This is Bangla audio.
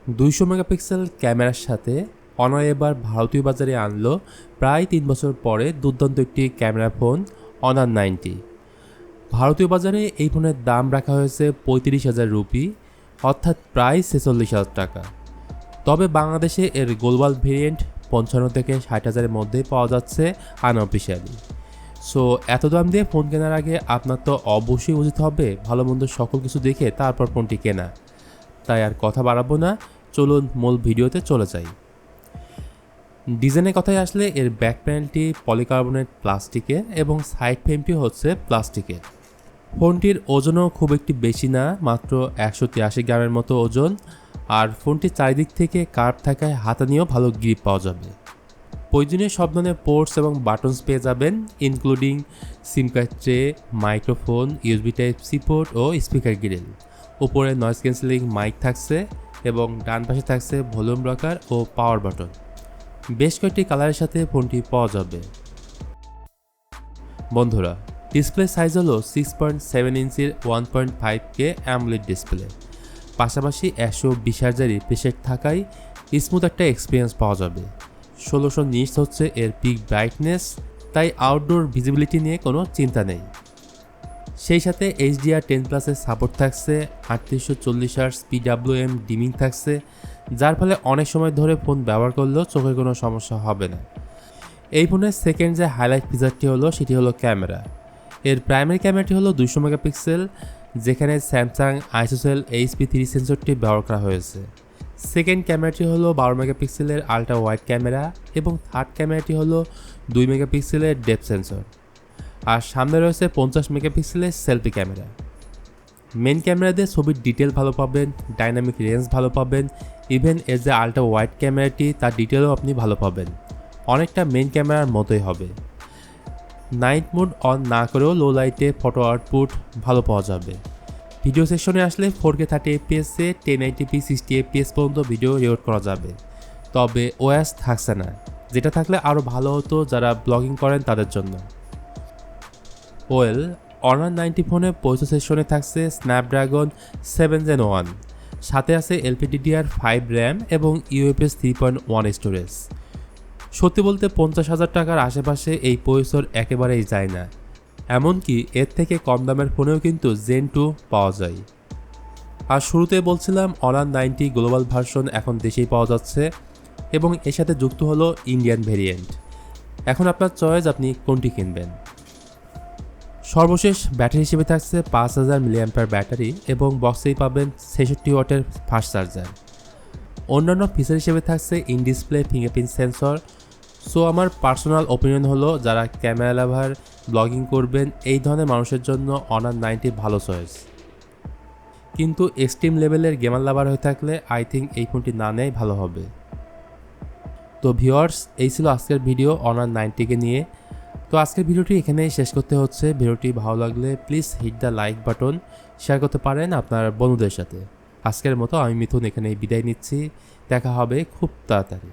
200 মেগাপিক্সেল ক্যামেরার সাথে অনার এবার ভারতীয় বাজারে আনলো প্রায় 3 বছর পরে দুর্দান্ত একটি ক্যামেরা ফোন অনার 90। ভারতীয় বাজারে এই ফোনের দাম রাখা হয়েছে 35,000 রুপি, অর্থাৎ প্রায় 46,000 টাকা। তবে বাংলাদেশে এর গ্লোবাল ভেরিয়েন্ট 55 থেকে 60,000-এর মধ্যে পাওয়া যাচ্ছে আনঅফিশিয়ালি। সো এত দাম দিয়ে ফোন কেনার আগে আপনার তো অবশ্যই উচিত হবে ভালো মন্দ সকল কিছু দেখে তারপর ফোনটি কেনা। তাই আর কথা বাড়াবো না, চলুন মূল ভিডিওতে চলে যাই। ডিজাইনের কথায় আসলে এর ব্যাক প্যানেলটি পলিকার্বনেট প্লাস্টিকের এবং সাইড ফ্রেমটি হচ্ছে প্লাস্টিকের। ফোনটির ওজনও খুব একটি বেশি না, মাত্র 183 গ্রামের মতো ওজন। আর ফোনটি চারিদিক থেকে কার্ভ থাকায় হাতে নিয়েও ভালো গ্রিপ পাওয়া যাবে। প্রয়োজনীয় সব ধরনের পোর্টস এবং বাটনস পেয়ে যাবেন, including SIM card tray, microphone, USB type C port ও স্পিকার গ্রিল। উপরে নয়েজ ক্যান্সেলিং মাইক থাকছে এবং ডান পাশে থাকছে ভলিউম রকার ও পাওয়ার বাটন। বেশ কয়েকটি কালারের সাথে ফোনটি পাওয়া যাবে। বন্ধুরা, ডিসপ্লে সাইজ হলো 6.7 ইঞ্চির 1.5K অ্যামোলেড ডিসপ্লে। পাশাপাশি 120 হার্জের রিফ্রেশ রেট থাকায় স্মুথ একটা এক্সপিরিয়েন্স পাওয়া যাবে। 1600 নিটস হচ্ছে এর পিক ব্রাইটনেস, তাই আউটডোর ভিজিবিলিটি নিয়ে কোনো চিন্তা নেই। সেই সাথে HDR10+-এর সাপোর্ট থাকছে, 3840 হার্টজ PWM ডিমিং থাকছে, যার ফলে অনেক সময় ধরে ফোন ব্যবহার করলেও চোখের কোনো সমস্যা হবে না। এই ফোনের সেকেন্ড যে হাইলাইট ফিচারটি হলো সেটি হলো ক্যামেরা। এর প্রাইমারি ক্যামেরাটি হলো 200 মেগাপিক্সেল, যেখানে স্যামসাং আইসোসেল HP3 সেন্সরটি ব্যবহার করা হয়েছে। সেকেন্ড ক্যামেরাটি হলো 12 মেগাপিক্সেলের আলট্রা ওয়াইড ক্যামেরা এবং থার্ড ক্যামেরাটি হলো 2 মেগাপিক্সেলের ডেপথ সেন্সর। আর সামনে রয়েছে 50 মেগাপিক্সেলের সেলফি ক্যামেরা। মেন ক্যামেরা দিয়ে ছবির ডিটেল ভালো পাবেন, ডাইনামিক রেঞ্জ ভালো পাবেন, ইভেন এর যে আলট্রা ওয়াইড ক্যামেরাটি তার ডিটেলও আপনি ভালো পাবেন, অনেকটা মেন ক্যামেরার মতোই হবে। নাইট মোড অন না করেও লো লাইটে ফটো আউটপুট ভালো পাওয়া যাবে। ভিডিও সেকশনে আসলে 4K 30fps-এ 1080p 60fps পর্যন্ত ভিডিও রেকর্ড করা যাবে। তবে ওএস থাকছে না, যেটা থাকলে আরও ভালো হতো যারা ব্লগিং করেন তাদের জন্য। অনার 90 ফোনে প্রসেসর সেকশনে থাকছে স্ন্যাপড্রাগন 7 Gen 1, সাথে আছে LPDDR5 র্যাম এবং UFS 3.1 স্টোরেজ। সত্যি বলতে 50,000 টাকার আশেপাশে এই প্রসেসর একেবারেই যায় না, এমনকি এর থেকে কম দামের ফোনেও কিন্তু Gen 2 পাওয়া যায়। আর শুরুতে বলছিলাম অনার 90 গ্লোবাল ভার্সন এখন দেশেই পাওয়া যাচ্ছে এবং এর সাথে যুক্ত হলো ইন্ডিয়ান ভেরিয়েন্ট। এখন আপনার চয়েস, আপনি কোনটি কিনবেন। সর্বশেষ ব্যাটারি হিসেবে থাকছে 5000 mAh ব্যাটারি এবং বক্সেই পাবেন 66 ওয়াটের ফাস্ট চার্জার। অন্যান্য ফিচার হিসেবে থাকছে in display fingerprint sensor. So আমার পার্সোনাল ওপিনিয়ন হলো যারা ক্যামেরা লাভার, ব্লগিং করবেন, এই ধরনের মানুষের জন্য অনার 90 ভালো চয়েস। কিন্তু এক্সট্রিম লেভেলের গেমার লাভার হয়ে থাকলে আই থিঙ্ক এই ফোনটি না নেয় ভালো হবে। তো ভিউয়ার্স, এই ছিল আজকের ভিডিও অনার 90-কে নিয়ে। তো আজকের ভিডিওটি এখানেই শেষ করতে হচ্ছে। ভিডিওটি ভালো লাগলে please hit the like button, share করতে পারেন আপনার বন্ধুদের সাথে। আজকের মতো আমি মিথুন এখানেই বিদায় নিচ্ছি, দেখা হবে খুব তাড়াতাড়ি।